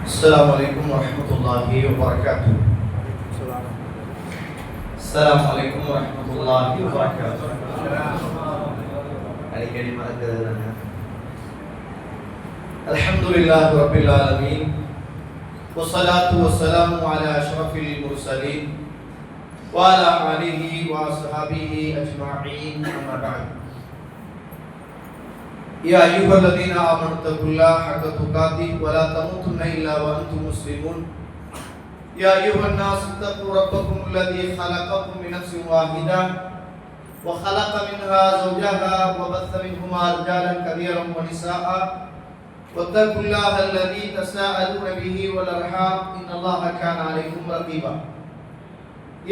السلام عليكم ورحمة الله وبركاته. السلام عليكم ورحمة الله وبركاته. الحمد لله رب العالمين والصلاة والسلام على أشرف المرسلين وعلى آله وأصحابه أجمعين أما بعد. يا أيها الذين آمنوا اتقوا الله حق تقاته ولا تموتن إلا وأنتم مسلمون. يا أيها الناس اتقوا ربكم الذي خلقكم من نفس واحدة وخلق منها زوجها وبث منهما رجالا كثيرا ونساء واتقوا الله الذي تساءلون به والأرحام إن الله كان عليكم رقيبا.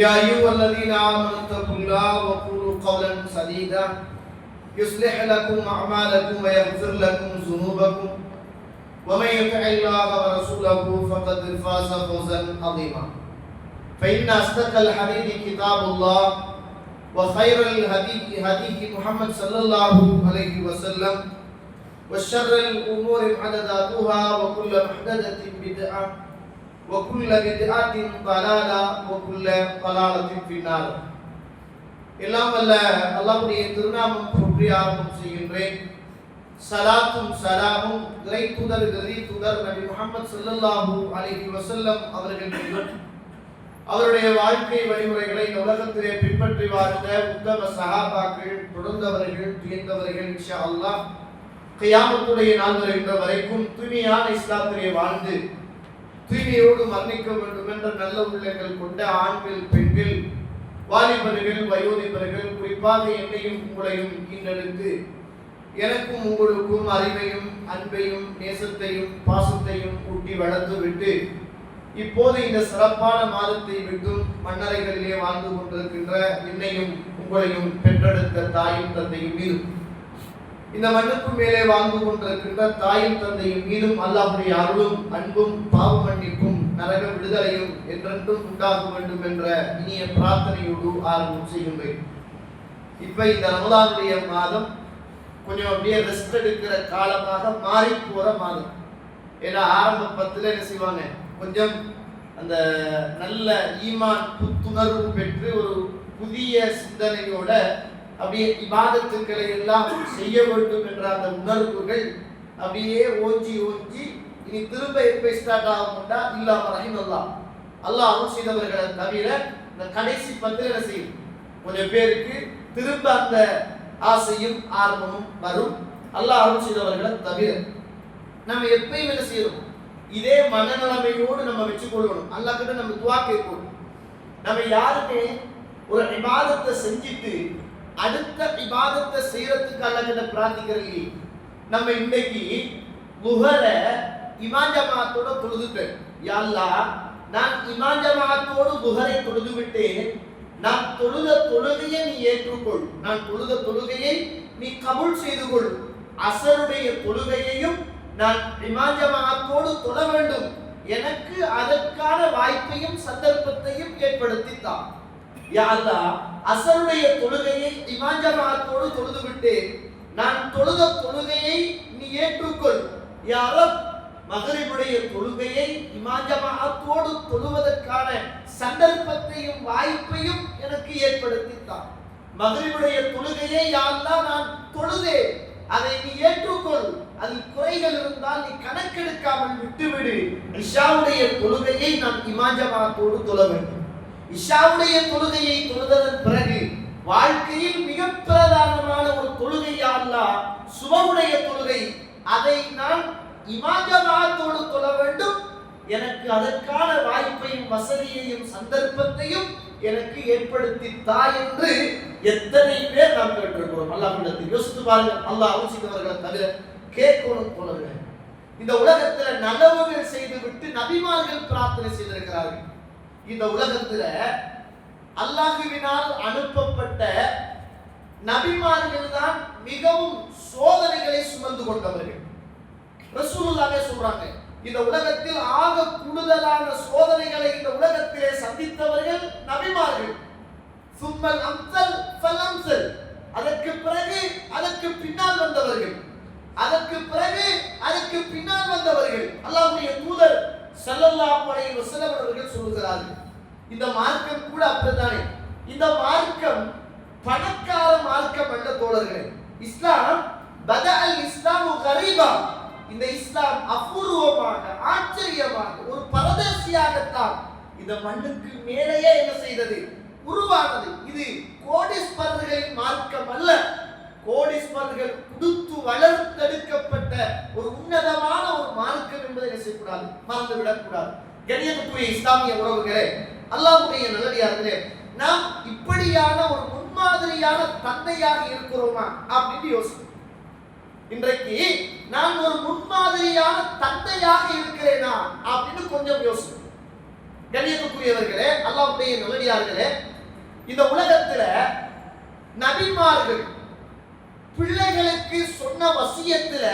يا أيها الذين آمنوا اتقوا الله وقولوا قولا سديدا يصلح لكم أعمالكم ويغفر لكم ذنوبكم ومن يطع الله ورسوله فقد فاز فوزا عظيما. فإن أصدق الحديث كتاب الله وخير الهدي هدي محمد صلى الله عليه وسلم وشر الأمور محدثاتها وكل محدثة بدعة وكل بدعة ضلالة وكل ضلالة في النار. எல்லாம் வல்ல அல்லாஹ்வுடைய திருநாமம் போற்றி ஆரம்பம் செய்கின்றேன். ஸலாத்தும் ஸலாமும் இறை தூதர் நபி முஹம்மது ஸல்லல்லாஹு அலைஹி வஸல்லம் அவர்கள் மீதும் அவருடைய வாழ்க்கை வழிமுறைகளை இந்த உலகத்திலே பின்பற்றி வாழ்ந்த உத்தம சஹாபாக்கள் தொடர்ந்தவர்கள் துயர்ந்தவர்கள் இன்ஷா அல்லாஹ் கியாமத்துடைய நாள் வருகின்ற வரைக்கும் தூய்மையான இஸ்லாத்திலே வாழ்ந்து தூய்மையோடு மரணிக்க வேண்டும் என்ற நல்ல உள்ளங்கள் கொண்ட ஆண்கள் பெண்கள் வாலிபர்கள் வயோதிபர்கள் குறிப்பாக என்னையும் உங்களையும் ஈன்றெடுத்து எனக்கும் உங்களுக்கும் அறிவையும் அன்பையும் நேசத்தையும் பாசத்தையும் ஊட்டி வளர்த்து விட்டு இப்போது இந்த சிறப்பான மாதத்தை விட்டும் மன்னரைகளிலே வாழ்ந்து கொண்டிருக்கின்ற என்னையும் உங்களையும் பெற்றெடுத்த தாயும் தந்தையும் மீதும் இந்த மண்ணுக்கு மேலே வாழ்ந்து கொண்டிருக்கின்ற தாயும் தந்தையும் மீதும் அல்லாஹ்வுடைய அருளும் அன்பும் பாவ மன்னிப்பும் நரக விடுதலையும் என்றென்றும் உண்டாக வேண்டும் என்ற இனிய பிரார்த்தனையோடு ஆரம்பம் செய்கின்றேன். இப்ப இந்த ரமலானுடைய மாதம் கொஞ்சம் அப்படியே ரெஸ்ட் எடுக்கிற காலமாக மாறி போற மாதம். ஏன்னா ஆரம்ப பத்துல என்ன செய்வாங்க, கொஞ்சம் அந்த நல்ல ஈமான் புத்துணர்வு பெற்று ஒரு புதிய சிந்தனையோட அப்படியே இபாதத்துக்களை எல்லாம் செய்ய வேண்டும் என்ற அந்த உணர்வுகள் அப்படியே ஓஞ்சி இனி திரும்ப எப்ப ஸ்டார்ட் ஆகும்டா இல்லாம ரஹிமல்லாஹ் அல்லாஹ் அருள் செய்தவர்களை தவிர இந்த கடைசி பத்திர செய்யும் கொஞ்சம் பேருக்கு திரும்ப அந்த ஆசையும் ஆர்வமும் வரும். அல்லாஹ் அருள் செய்தவர்களை தவிர நம்ம எப்பயும் என்ன செய்யணும், இதே மனநிலைமையோடு நம்ம வச்சு கொள்ளணும். அல்லாஹ் கிட்ட நம்ம துஆ கேட்கணும். நம்ம யாருமே ஒரு இபாதத்தை செஞ்சுட்டு அடுத்த இபாதத்தை செய்யறதுக்கு அல்லாஹ் கிட்ட பிரார்த்திக்கிறது. நம்ம இன்னைக்கு லுஹர இமாம் ஜமாஅத்தோட தொழுதுட்டேன். யா அல்லாஹ், நான் இமாம் ஜமாஅத்தோடு லுஹரை தொழுது விட்டேன். நான் தொழுத தொழுகையை நீ ஏற்றுக்கொள், நான் தொழுத தொழுகையை நீ கபூல் செய்து கொள். அஸருடைய தொழுகையையும் நான் இமாம் ஜமாஅத்தோடு தொழ வேண்டும், எனக்கு அதற்கான வாய்ப்பையும் சந்தர்ப்பத்தையும் ஏற்படுத்தி தா. யா அல்லாஹ், அஸருடைய தொழுகையை இமாம் ஜமாஅத்தோடு தொழுது விட்டேன், நான் தொழுத தொழுகையை நீ ஏற்றுக்கொள். யா ரப், மக்ரிபுடைய தொழுகையை இமாம் ஜமாஅத்தோடு தொழுவதற்கான சந்தர்ப்பத்தையும் வாய்ப்பையும் எனக்கு ஏற்படுத்தி தா. மக்ரிபுடைய தொழுகையை யா அல்லாஹ் நான் தொழுதேன், அதை நீ ஏற்றுக்கொள். அதில் குறைகள் இருந்தால் நீ கணக்கெடுக்காமல் விட்டுவிடு. இஷாவுடைய தொழுகையை நான் இமாம் ஜமாஅத்தோடு தொழ வேண்டும். இஷாவுடைய தொழுகையை தொழுததன் பிறகு வாழ்க்கையில் மிக பிரதானமான ஒரு தொழுகை யா அல்லாஹ் சுபஹுடைய தொழுகை, அதை நான் இமாம் ஜமாஅத்தோடு தொழ வேண்டும், எனக்கு அதற்கான வாய்ப்பையும் வசதியையும் சந்தர்ப்பத்தையும் எனக்கு ஏற்படுத்தி தா என்று எத்தனை பேர் நாம் கேட்டிருக்கிறோம். அல்லாஹ்விடத்தில் யோசித்து பாருங்க. அல்லாஹ் அவசியவர்களை தவிர கேட்கணும் போலவே இந்த உலகத்துல நலவுகள் செய்து விட்டு நபிமார்கள் பிரார்த்தனை செய்திருக்கிறார்கள். இந்த உலகத்துல அல்லாஹ்வினால் அனுப்பப்பட்ட நபிமார்கள் தான் மிகவும் சோதனைகளை சுமந்து கொண்டவர்கள். ரசூலுல்லாஹே சொல்றாங்க, இந்த உலகத்தில் ஆக கூடுதலான சோதனைகளை இந்த உலகத்திலே சந்தித்தவர்கள் நபிமார்கள். சும்மல் அம்சல் ஃபலம்சல், அதற்கு பிறகு அதற்கு பின்னால் வந்தவர்கள், அதற்கு பிறகு அதற்கு பின்னால் வந்தவர்கள். அல்லாஹ்வுடைய தூதர் ஸல்லல்லாஹு அலைஹி வஸல்லம் அவர்கள் சொல்கிறார்கள். இந்த மார்க்கம் கூட அப்படித்தானே. இந்த மார்க்கம் பணக்கார மார்க்கம் அல்ல தோழர்களே. இஸ்லாம் பதஅல் இஸ்லாமு கரீபா, இந்த இஸ்லாம் அபூர்வமாக ஆச்சரியமாக ஒரு பரதேசியாகத்தான் இந்த மண்ணுக்கு மேலேயே என்ன செய்தது, உருவானது. இது கோடீஸ்வரர்களின் மார்க்கம் அல்ல. கோடீஸ்வரர்கள் கொடுத்து வளர்த்தெடுக்கப்பட்ட ஒரு உன்னதமான ஒரு மார்க்கம் என்பதை என்ன செய்யக்கூடாது, மறந்துவிடக்கூடாது. கண்ணியத்துக்குரிய இஸ்லாமிய உறவுகளே, அல்லாஹ்வுடைய நல்லடியார்களே, நாம் இப்படியான ஒரு முன்மாதிரியான தந்தையாக இருக்கிறோமா அப்படின்னு யோசிக்கணும். இன்றைக்கு நான் ஒரு முன்மாதிரியான தந்தையாக இருக்கிறேனா அப்படின்னு கொஞ்சம் யோசிக்கணும். கண்ணியத்துக்குரியவர்களே, அல்லாஹ்வுடைய நல்லடியார்களே, இந்த உலகத்துல நபிமார்கள் பிள்ளைகளுக்கு சொன்ன வசியத்துல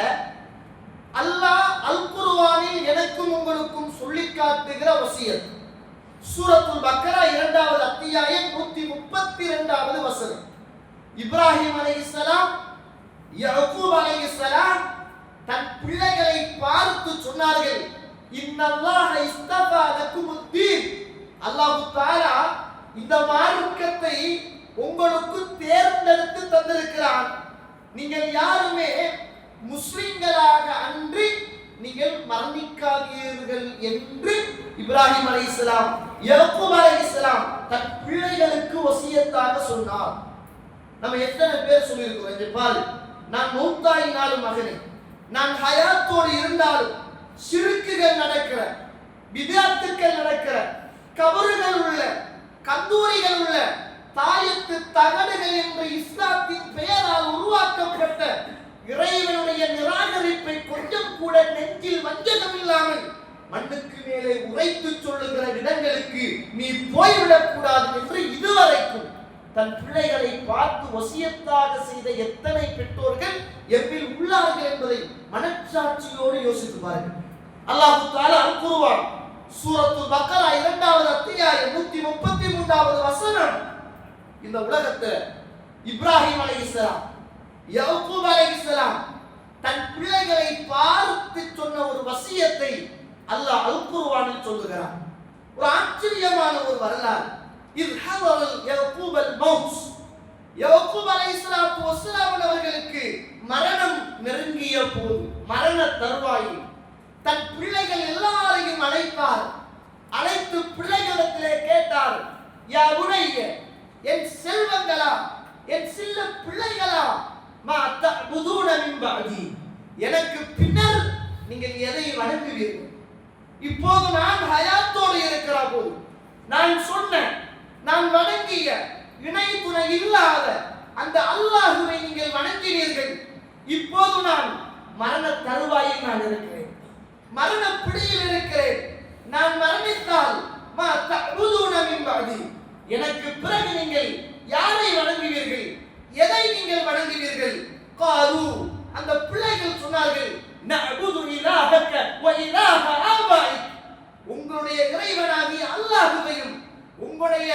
அல்லாஹ் அல் குர்ஆனில் எனக்கும் உங்களுக்கும் சொல்லி காட்டுகிற வசியத் சூரத்துல் பக்கரா 2வது அத்தியாயம் 132வது வசனம். இப்ராஹிம் அலைஹிஸ்ஸலாம் யாக்கூப் அலைஹிஸ்ஸலாம் தன் பிள்ளைகளை பார்த்து சொன்னார்கள், இன்னல்லாஹ இஸ்தஃபா லக்குமுத்தீன், அல்லாஹ் தஆலா இந்த மார்க்கத்தை உங்களுக்கு தேர்ந்தெடுத்து தந்திருக்கிறான். நீங்கள் யாருமே முஸ்லிம்களாக அன்றி நீங்கள் மரணிக்காதீர்கள் என்று இப்ராஹிம் அலைஹிஸ்ஸலாம் யாக்கூப் அலைஹிஸ்ஸலாம் தன் பிள்ளைகளுக்கு வசியத்தாக சொன்னார். நம்ம எத்தனை பேர் சொல்லியிருக்கிறோம் இங்க பாரு, நான் மௌத்தாயினாலும் மகனே, நான் ஹயாத்தோடு இருந்தாலும் ஷிர்க்குகள் நடக்கிற, பித்அத்துக்கள் நடக்கிற, கபறுகள் உள்ள, கந்தூரிகள் உள்ள, தாயத்து தகடுகள் என்று இஸ்லாத்தின் பெயரால் உருவாக்கப்பட்ட இறைவனுடைய நிராகரிப்பை கொஞ்சம் கூட நெஞ்சில் வஞ்சகம் இல்லாமல் மண்ணுக்கு மேலே உரைத்து சொல்லுகிற இடங்களுக்கு நீ போய்விடக் கூடாது என்று இதுவரைக்கும் தன் பிள்ளைகளை பார்த்து வசியத்தாக செய்த எத்தனை பெற்றோர்கள் எவ்வில் உள்ளார்கள் என்பதை மனச்சாட்சியோடு யோசித்து பாருங்கள். அல்லாஹ் தஆலா அல் குர்ஆன் சூரத்துல் பக்கரா 2வது அத்தியாயம் 133வது வசனம். இந்த உலகத்துல இப்ராஹிம் அலைஹிஸ்ஸலாம் யாக்கூப் அலைஹிஸ்ஸலாம் தன் பிள்ளைகளை பார்த்து சொன்ன ஒரு வசியத்தை அல்லாஹ் அல் குர்ஆனில் சொல்லுகிறார். ஒரு ஆச்சரியமான ஒரு வரலாறு. இத் ஹதரல் யாக்கூப் அல் மௌத், யாக்கூப் அலைஹிஸ்ஸலாத்து வஸ்ஸலாம் அவர்களுக்கு மரணம் நெருங்கிய போது, மரண தருவாயில் தன் பிள்ளைகள் எல்லாரையும் அழைத்தார். அழைத்து பிள்ளைகளிடத்திலே கேட்டார், யா புனைய, என் செல்வங்களா, என் சில்ல பிள்ளைகளா, மா தஅபுதூன மின் பஅதி, எனக்கு பின்னர் நீங்கள் எதை வணங்குவீர்கள்? இப்போது நான் ஹயாத்தோடு இருக்கிற போது நான் சொன்ன, நான் வணங்கிய, இணை துணை இல்லாத அந்த அல்லாஹ்வை நீங்கள் வணங்கினீர்கள். இப்போது நான் மரண தருவாயில் நான் இருக்கிறேன், மரண பிடியில் இருக்கிறேன். நான் மரணித்தால் மா தஅபுதூன மின் பஅதி, எனக்கு பிறகு நீங்கள் யாரை வணங்குவீர்கள், எதை நீங்கள் வணங்குவீர்கள்? காலு, அந்த பிள்ளைகள் சொன்னார்கள், நஅபுது இலாஹக வ இலாஹ ஆபாயிக், உங்களுடைய இறைவனாகிய அல்லாஹ்வையும் உங்களுடைய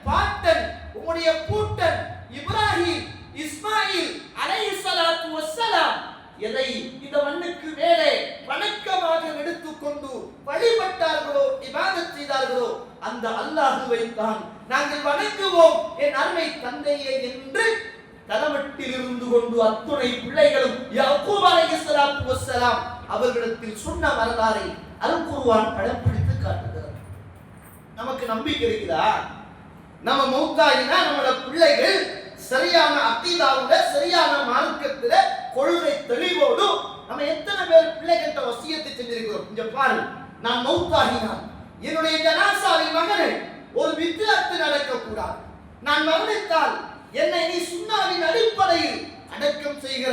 பாட்டன், உங்களுடைய பூட்டன் இப்ராஹிம், இஸ்மாயில் அலைஹிஸ்ஸலாத்து வஸ்ஸலாம் எதை இந்த மண்ணுக்கு மேலே வணக்கமாக எடுத்துக்கொண்டு வழிபட்டார்களோ, இபாதத் செய்தார்களோ, அந்த அல்லாஹ்வை தான் நாங்கள் வணங்குவோம் என் அருமை தந்தையே என்று தலமட்டில் இருந்து கொண்டு அத்துணை பிள்ளைகளும் யாக்கூப் அலைஹிஸ்ஸலாத்து வஸ்ஸலாம் அவர்களிடத்தில் சொன்ன வரலாறை அல் குர்ஆன் படம் பிடித்து காட்டுகிறது. நமக்கு நம்பிக்கை இருக்குதா? நம்ம மௌத்தாயினா நம்மளோட பிள்ளைகள் சரியான அக்கீதாவுல, சரியான மார்க்கத்துல, கொள்கை தெளிவோடு நம்ம எத்தனை பேர் பிள்ளைகிட்ட வசியத்தை செஞ்சிருக்கிறோம்? இங்க பாரு, நான் மௌத்தாகினால் என்னுடைய ஜனாசாவின் மகனை ஒரு பித்அத் நடக்க கூடாது. நான் மரணித்தால் என்னை நீ சுன்னாவின் அடிப்படையில் அடக்கம் செய்கிற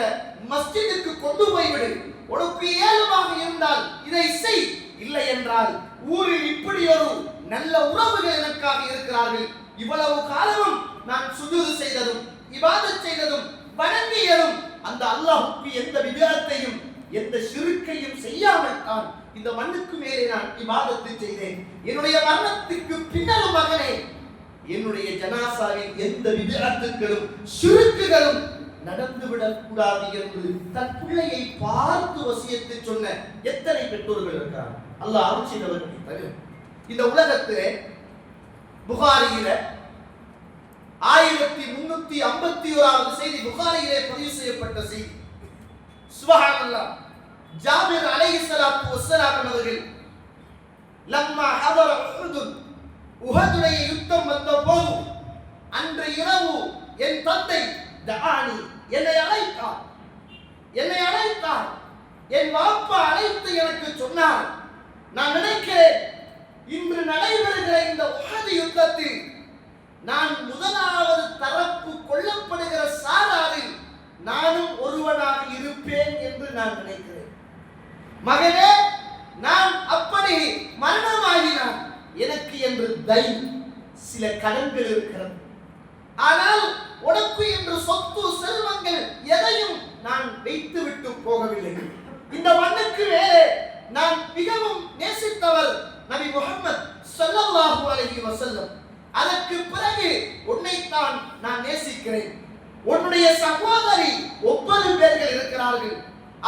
மஸ்ஜிதுக்கு கொண்டு போய்விடு. உனக்கு ஏழுமாக இருந்தால் இதை செய், இல்லை என்றால் ஊரில் இப்படி ஒரு நல்ல உறவுகள் எனக்காக இருக்கிறார்கள். இவ்வளவு காலமும் நான் சுஜூது செய்ததும், இபாதத் செய்ததும், வணங்கியதும் அந்த அல்லாஹ்வுக்கு எந்த விதத்தையும், எந்த ஷிர்க்கையும் செய்யாமல் தான் இந்த மண்ணுக்கு மேலே நான் இபாதத்தை செய்தேன். என்னுடைய மரணத்துக்கு பின்னரும் மகனே, என்னுடைய ஜனாசாவில் எந்த விதத்துக்களும் ஷிர்க்குகளும் நடந்துவிடக் கூடாது என்று தன் பிள்ளையை பார்த்து வசியத்தை சொன்ன எத்தனை பெற்றோர்கள் இருக்கிறார். அல்லாஹ் அருள் செய்தவர்கள் தவிர இந்த உலகத்திலே புகாரியில 1351வது செய்தி, புகாரியிலே பதிவு செய்யப்பட்ட செய்தி. சுப்ஹானல்லாஹ். ஜாபிர் அலைஹிஸ்ஸலாத்து வஸ்ஸலாம் அவர்கள் லம்மா ஹதர உஹதுடைய யுத்தம் வந்த போது அன்று இரவு என் தந்தை தஆனி என்னை அழைத்தார். என் வாப்பா அழைத்து எனக்கு சொன்னார், நான் நினைக்கிறேன் இன்று நடைபெறுகிற இந்த உஹது யுத்தத்தில் நான் முதலாவது தரப்பு கொல்லப்படுகிற சாராரில் நானும் ஒருவனாக இருப்பேன் என்று நான் நினைக்கிறேன். மகனே, நான் அப்படி மரணமாகினான் எனக்கு என்று சில கடன்கள் இருக்கிறது. ஆனால் உனக்கு என்று சொத்து செல்வங்கள் எதையும் நான் வைத்துவிட்டு போகவில்லை. இந்த மண்ணுக்கு மேலே நான் மிகவும் நேசித்தவர் நபி முஹம்மது ஸல்லல்லாஹு அலைஹி வஸல்லம். அதற்கு பிறகு உன்னைத்தான் நான் நேசிக்கிறேன். உன்னுடைய சகோதரி 9 பேர்கள் இருக்கிறார்கள்,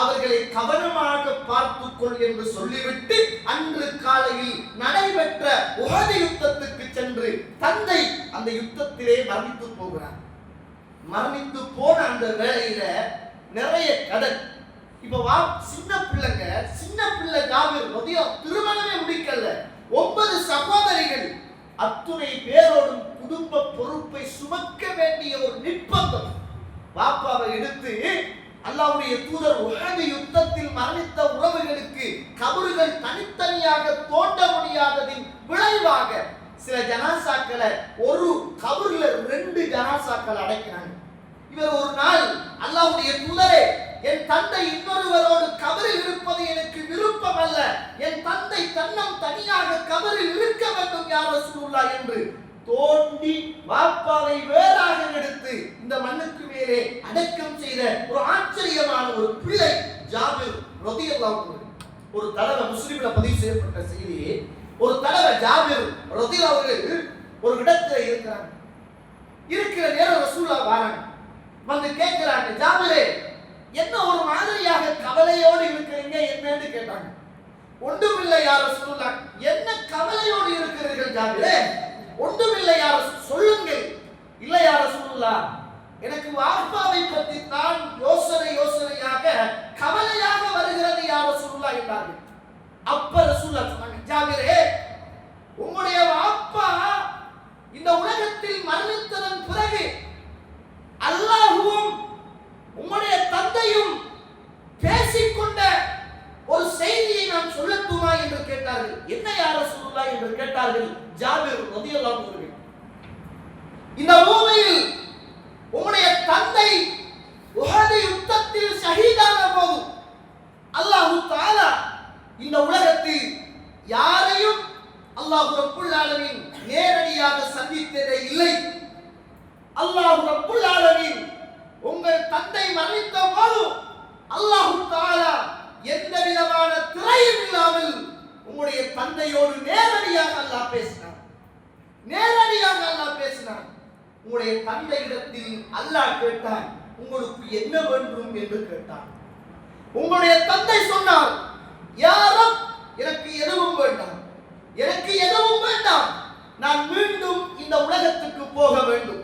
அவர்களை கவனமாக பார்த்துக்கொள் என்று சொல்லிவிட்டு அன்று காலையில் நடைபெற்ற உஹது யுத்தத்துக்கு சென்று தந்தை அந்த யுத்தத்திலே மரணித்து போகிறார். மரணித்து போன அந்த வேளையில நிறைய கடன். இப்ப சின்ன பிள்ளை ஜாபிர் திருமணமே முடிக்கல, 9 சகோதரிகள், அத்துணை பேரோடும் குடும்ப பொறுப்பை சுமக்க வேண்டிய ஒரு நிர்பந்தம். பாப்பாவை எடுத்து அல்லாஹ்வுடைய தூதர் உஹது யுத்தத்தில் மரணித்த உறவுகளுக்கு கபறுகள் தனித்தனியாக தோண்ட முடியாததின் விளைவாக சில ஜனாசாக்களை ஒரு கபர்ல 2 ஜனாசாக்கள் அடக்கினாங்க. இவர் ஒரு நாள் அல்லாஹ்வுடைய தூதரே, என் தந்தை இன்னொருவரோடு கபரில் இருப்பது எனக்கு விருப்பம் அல்ல, என் தந்தை தன்னம் தனியாக கபரில் இருக்க வேண்டும் யா ரசூலுல்லாஹ் என்று தோண்டி வாப்பாவை வேறாக எடுத்து இந்த மண்ணுக்கு மேலே அடக்கம் செய்த ஒரு ஆச்சரியமான ஒரு பிள்ளை ஜாபிர் ரலியல்லாஹு அன்ஹு. ஒரு தடவை முஸ்லிம்ல பதிவு செய்யப்பட்ட செய்தி, ஒரு தடவை ஜாபிர் ரலியல்லாஹு அவர்கள் ஒரு இடத்துல இருக்கிற நேரம் ரசூலுல்லாஹ் வராங்க, வந்து கேட்கிறாங்க, ஜாபிரே என்ன ஒரு மாதிரியாக கவலையோடு இருக்கிறீங்க என்னன்னு கேட்டாங்க. ஒன்றுமில்லை யா ரசூலுல்லாஹ். என்ன கவலையோடு இருக்கிறீர்கள் ஜாபிரே? ஒன்றுமில்லை யா ரசூல், சொல்லுங்கள். இல்லை யா ரசூலுல்லாஹ், எனக்கு வாப்பாவை பற்றி தான் யோசனையாக கவலையாக வருகிறது யா ரசூலுல்லாஹ் என்றார்கள். அப்ப ரசூலுல்லாஹ் சொன்னாங்க, ஜாபிரே உங்களுடைய வாப்பா இந்த உலகத்தில் மரணித்ததன் பிறகு அல்லாஹ்வும் உங்களுடைய தந்தையும் பேசிக்கொண்ட ஒரு செய்தியை நான் சொல்லட்டுமா என்று கேட்டார்கள். என்ன யா ரசூலுல்லாஹ் என்று கேட்டார்கள் ஜாபிர் ரலியல்லாஹு அன்ஹு. இந்த பூமியில் உங்களுடைய தந்தை உஹது யுத்தத்தில் ஷஹீதான போது அல்லாஹ் தஆலா இந்த உலகத்தில் யாரையும் அல்லாஹ் ரப்புல் ஆலமீன் நேரடியாக சந்தித்ததே இல்லை. அல்லாஹ் ரப்புல் ஆலமீன் உங்கள் தந்தை மரணித்த போது அல்லாஹ் தஆலா எந்த விதமான திரையும் இல்லாமல் உங்களுடைய தந்தையோடு நேரடியாக அல்லாஹ் பேசினான். உங்களுடைய தந்தையிடத்தில் அல்லாஹ் கேட்டான், உங்களுக்கு என்ன வேண்டும் என்று கேட்டான். உங்களுடைய தந்தை சொன்னார், யா ரப், எனக்கு எதுவும் வேண்டாம், நான் மீண்டும் இந்த உலகத்துக்கு போக வேண்டும்.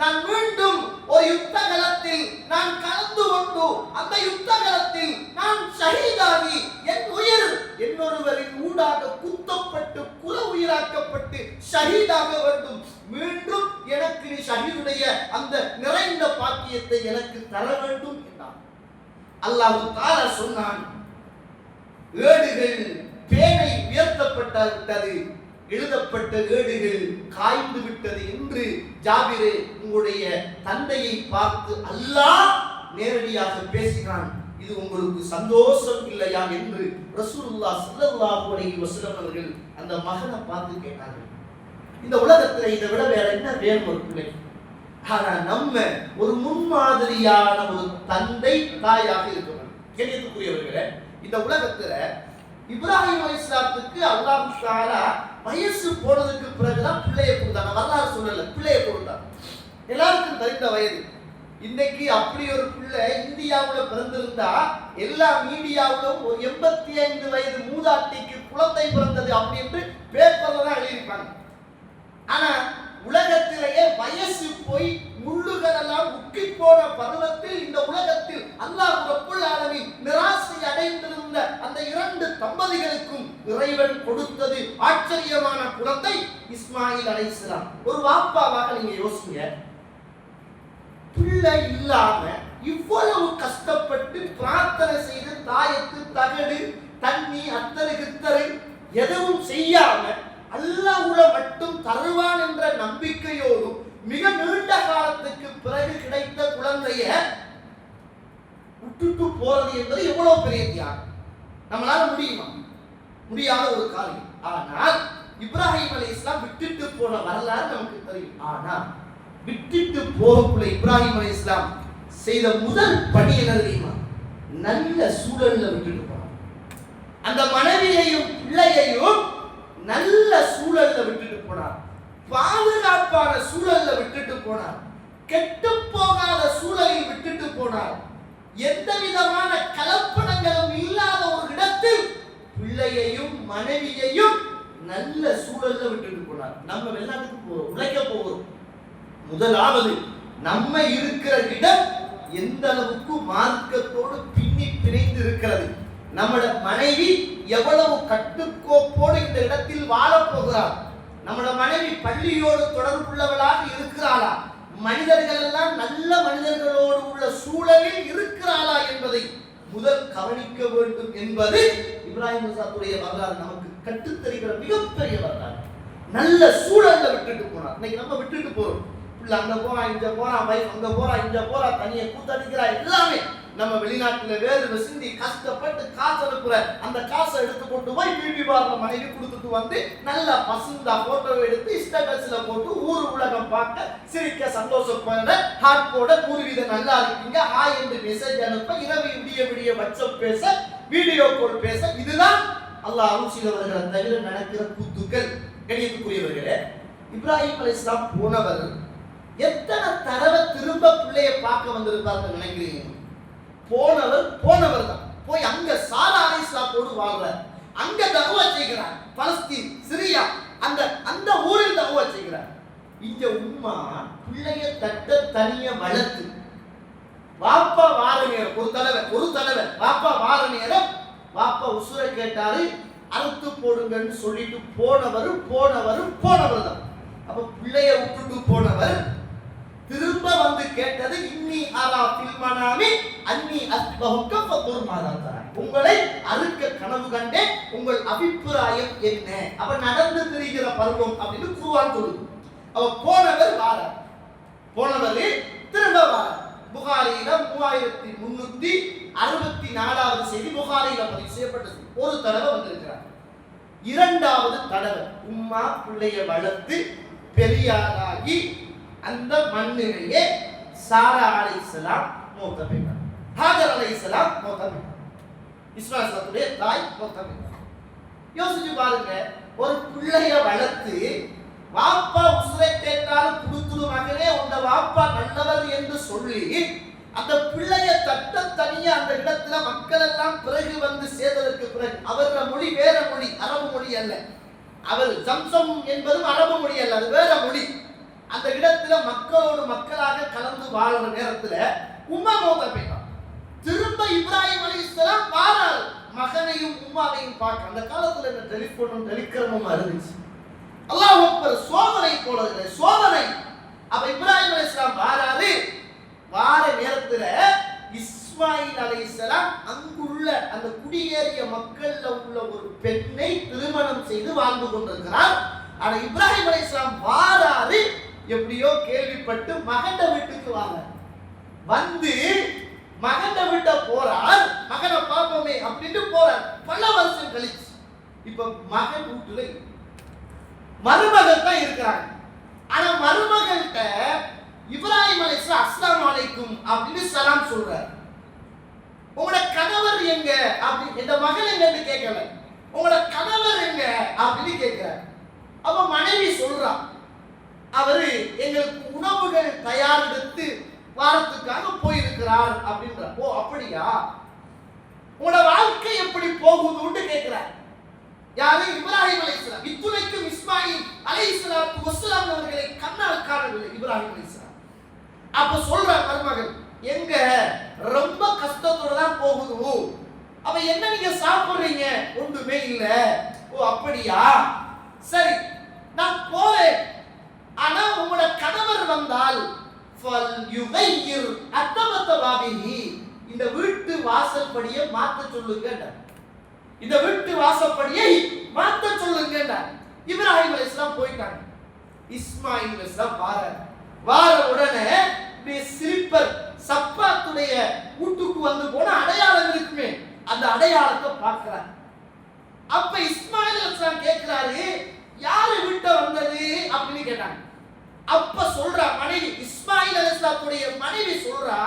நான் மீண்டும் ஒரு யுத்த களத்தில் நான் கலந்து கொண்டு அந்த யுத்த களத்தில் நான் ஷஹீதாகி என் உயிர் இன்னொருவரின் ஊடாக குத்தப்பட்டு குல உயிராக்கப்பட்டு ஷஹீதாக வேண்டும். மீண்டும் எனக்கு நீ ஷஹீதுடைய அந்த நிறைந்த பாக்கியத்தை எனக்கு தர வேண்டும் என்றான். அல்லாஹ் தஆலா சொன்னான், ஏடுகள் பேனை உயர்த்தப்பட்டது, எழுதப்பட்ட ஏடுகள் காய்ந்து விட்டது என்று ஜாபிரே உங்களுடைய தந்தையை பார்த்து அல்லாஹ் நேரடியாக பேசினான். இது உங்களுக்கு சந்தோஷம் இல்லையா என்று ரசூலுல்லாஹ் ஸல்லல்லாஹு அலைஹி வஸல்லம் அவர்கள் அந்த மகனை பார்த்து கேட்டார்கள். இந்த உலகத்தில் இதை விட வேற என்ன வேணும் ஒரு பிள்ளை? ஆனா நம்ம ஒரு முன்மாதிரியான ஒரு தந்தை தாயாக இருக்கணும். கண்ணியத்துக்குரியவர்களே, இந்த உலகத்துல இப்ராஹிம் அலைஹிஸ்ஸலாத்துக்கு அல்லாஹ் தஆலா வயசு போனதுக்கு பிறகுதான் பிள்ளையை கொடுத்தாங்க. வரலாறு சொல்லல, பிள்ளையை கொடுத்தாங்க. எல்லாருக்கும் தெரிந்த வயது. இன்னைக்கு அப்படி ஒரு பிள்ளை இந்தியாவுல பிறந்திருந்தா எல்லா மீடியாவிலும் ஒரு 85 வயது மூதாட்டிக்கு குழந்தை பிறந்தது அப்படி என்று பேப்பர்ல தான் எழுதியிருப்பாங்க. ஆனா உலகத்திலேயே வயசு போய் முள்ளுகள் எல்லாம் உக்கி போன பருவத்தில் இந்த உலகத்தில் அல்லாஹ் ரப்புல் ஆலமீன் நிராசை அடைந்திருந்த அந்த 2 தம்பதிகளுக்கும் இறைவன் கொடுத்தது ஆச்சரியமான குழந்தை இஸ்மாயில் அலைஹிஸ்ஸலாம். ஒரு வாப்பாவாக நீங்க யோசிங்க, பிள்ளை இல்லாம இவ்வளவு கஷ்டப்பட்டு பிரார்த்தனை செய்து தாயத்து தகடு தண்ணி அத்தனை கித்தரை எதுவும் செய்யாம அல்லாஹ்வுல மட்டும் தருவான் என்ற நம்பிக்கையோடு மிக நீண்ட காலத்துக்கு பிறகு கிடைத்த குழந்தைய விட்டுட்டு போறது என்பது எவ்வளவு பெரிய தியாகம். நம்மளால முடியுமா? முடியாத ஒரு காரியம். ஆனால் இப்ராஹிம் அலைஹிஸ்ஸலாம் விட்டுட்டு போன வரலாறு நமக்கு தெரியும். ஆனால் விட்டுட்டு போகக்குள்ள இப்ராஹிம் அலைஹிஸ்ஸலாம் செய்த முதல் பணி என்ன தெரியுமா? நல்ல சூழல்ல விட்டுட்டு போனார். அந்த மனைவியையும் பிள்ளையையும் நல்ல சூழல்ல விட்டுட்டு போனார். பாதுகாப்பான சூழல்ல விட்டுட்டு போனார். கெட்டு போகாத சூழலில் விட்டுட்டு போனார். எந்த விதமான கலப்படங்களும் இல்லாத ஒரு இடத்தில் பிள்ளையையும் மனைவியையும் நல்ல சூழல்ல விட்டுட்டு போனார். நம்ம வெளிநாட்டுக்கு போறோம், உழைக்க போகிறோம். முதலாவது நம்ம இருக்கிற இடம் எந்த அளவுக்கு மார்க்கத்தோடு பின்னி பிணைந்து இருக்கிறது, நம்மட மனைவி எவ்வளவு கட்டுக்கோப்போடு இந்த இடத்தில் வாழப் போகிறார், நம்மட மனைவி பள்ளியோடு தொடர்புள்ளவளாக இருக்கிறாளா, மனிதர்கள் எல்லாம் நல்ல மனிதர்களோடு உள்ள சூழலில் இருக்கிறாளா என்பதை முதல் கவனிக்க வேண்டும் என்பது இப்ராஹிம் அலைஹிஸ்ஸலாத்துடைய வரலாறு நமக்கு கற்றுத்தருகிற மிகப்பெரிய வரலாறு. நல்ல சூழல்ல விட்டுட்டு போனார். இன்னைக்கு நம்ம விட்டுட்டு போறோம், பிள்ளை அங்க போறா இங்க போறா, வைஃப் அங்க போறா இங்க போறா, தனியா கூத்தடிக்கிறா, எல்லாமே நம்ம வெளிநாட்டுல வேறு சிந்தி கஷ்டப்பட்டு காசு அனுப்புற அந்த காசை எடுத்து கொண்டு போய் பியூட்டி பார்லர் மனைவி கொடுத்துட்டு வந்து நல்லா பசுந்தா போட்டோ எடுத்து ஸ்டேட்டஸ்ல போட்டு ஊர் உலகம் பார்க்க சிரிக்க சந்தோஷப்பட ஹார்ட் போட 100% நல்லா இருக்கீங்க ஹாய் என்று மெசேஜ் அனுப்ப இரவு விடிய விடிய வாட்ஸ்அப் பேச வீடியோ கால் பேச, இதுதான் அல்லாஹ் அருள் செய்தவர்களை தவிர நடக்கிற கூத்துக்கள். கணியத்துக்குரியவர்களே, இப்ராஹிம் அலைஹிஸ்ஸலாம் போனவர் எத்தனை தடவை திரும்ப பிள்ளைய பார்க்க வந்திருப்பார்கள் நினைக்கிறீங்க? போனவர் தான் போய் அங்க சாரா அலைஹிஸ்ஸலாத்தோடு வாழ்றார், அங்க தஅவா செய்கிறார். பலஸ்தீன் சிரியா அந்த ஊரில் தஅவா செய்கிறார். இங்க உம்மா பிள்ளைய தட்ட தனிய வளர்த்து வாப்பா வார நேரம் ஒரு தடவை வாப்பா வார நேரம் வாப்பா உசுரை கேட்டாரு, அறுத்து போடுங்கன்னு சொல்லிட்டு போனவர் தான். அப்ப பிள்ளைய விட்டுட்டு போனவர் திரும்ப வந்து கேட்டது, இன்னி அரா ஃபில் மனாமி அன்னி அஸ்பஹுக ஃபதுர் மாதா தரா, உங்களை அறுக்க கனவு கண்டேன், உங்கள் அபிப்பிராயம் என்ன? அப்ப நடந்து திரிகிற பருவம் அப்படின்னு குர்ஆன் சொல்லுது. அவ போனவர் திரும்ப வாரார். புகாரியில 3364வது செய்தி புகாரியில பதிவு செய்யப்பட்டது. ஒரு தடவை வந்திருக்கிறார். இரண்டாவது தடவை உம்மா பிள்ளைய வளர்த்து பெரியாராகி அந்த மண்ணிலேயே சாரா அலைஹிஸ்ஸலாம் மௌத்தா போயிட்டார், ஹாஜர் அலைஹிஸ்ஸலாம் மௌத்தா போயிட்டார், இஸ்மாயிலுடைய தாய் மௌத்தா போயிட்டார். யோசிச்சு பாருங்க, ஒரு பிள்ளைய வளர்த்து வாப்பா உசுரை கேட்டாலும் கொடுத்துடு மகனே உங்க வாப்பா நல்லவர் என்று சொல்லி அந்த பிள்ளைய தட்ட தனியா அந்த இடத்துல மக்கள் எல்லாம் பிறகு வந்து சேர்ந்ததற்கு பிறகு அவரோட மொழி வேற மொழி, அரபு மொழி அல்ல. அவர் ஜம்சம் என்பதும் அரபு மொழி அல்ல, அது வேற மொழி. அந்த இடத்துல மக்களோடு மக்களாக கலந்து வாழ்ற நேரத்துல உம்மா மௌத்தா போயிட்டான். திரும்ப இப்ராஹிம் அலைஹிஸ்ஸலாம் வாரார், மகனையும் உம்மாவையும் பார்க்க. அந்த காலத்துல இந்த டெலிபோனும் டெலிகிராமும் இருந்துச்சு. அல்லாஹ் அக்பர், சோதனை போடுறது சோதனை. அப்ப இப்ராஹிம் அலைஹிஸ்ஸலாம் வாராரு. வார நேரத்துல இஸ்மாயில் அலைஹிஸ்ஸலாம் அங்குள்ள அந்த குடியேறிய மக்கள்ல உள்ள ஒரு பெண்ணை திருமணம் செய்து வாழ்ந்து கொண்டிருக்கிறார். ஆனா இப்ராஹிம் அலைஹிஸ்ஸலாம் வாராரு, எப்படியோ கேள்விப்பட்டு மகண்ட வீட்டுக்கு வந்து மகண்ட வீட்ட போறார். மகனை பார்ப்போமே அப்படின்னு போறார். பல வருஷம் கழிச்சு இப்ப மகன் வீட்டுல மருமகள் தான் இருக்கிறாங்க. ஆனா மருமகள்கிட்ட இப்ராஹிம் அலைஹிஸ்ஸலாம் அஸ்ஸலாமு அலைக்கும் அப்படின்னு சலாம் சொல்றார். உங்களோட கணவர் எங்க அப்படி, இந்த மகள் எங்கன்னு கேட்கல, உங்களோட கணவர் எங்க அப்படின்னு கேட்கிறார். அப்ப மனைவி சொல்றா, அவரு எங்களுக்கு உணவுகள் தயாரெடுத்து வாரத்துக்காக போயிருக்கிறார் அப்படின்ற. ஓ அப்படியா, உங்களோட வாழ்க்கை எப்படி போகுதுன்னு கேட்கிறார். யாரு? இப்ராஹிம் அலைஹிஸ்ஸலாம். இத்துணைக்கும் இஸ்மாயில் அலைஹிஸ்ஸலாத்து வஸ்ஸலாம் அவர்களை கண்ணால் காணவில்லை இப்ராஹிம் அலைஹிஸ்ஸலாம். அப்ப சொல்ற மருமகன், எங்க ரொம்ப கஷ்டத்தோட தான் போகுது. அப்ப என்ன நீங்க சாப்பிடுறீங்க? ஒன்றுமே இல்ல. ஓ அப்படியா, சரி நான் போறேன். ஆனா உங்களோட கணவர் வந்தால் ஃபல்யுகையிர் அத்தமத பாபிஹி, இந்த வீட்டு வாசல்படியை மாத்த சொல்லுங்க. இந்த வீட்டு வாசல்படியை மாத்த சொல்லுங்க. இப்ராஹிம் அலைஹிஸ்ஸலாம் போயிட்டாங்க. இஸ்மாயில் அலைஹிஸ்ஸலாம் வார உடனே சிரிப்பர் சப்பாத்துடைய வீட்டுக்கு வந்து போன அடையாளம் இருக்குமே, அந்த அடையாளத்தை பார்க்கிறார். அப்ப இஸ்மாயில் அலைஹிஸ்ஸலாம் கேட்கிறாரு, யாரு வீட்ட வந்தது அப்படின்னு கேட்டாங்க. அப்ப சொல்றா மனைவி, இஸ்மாயில் அலைஹிஸ்ஸலாத்துடைய மனைவி சொல்றா,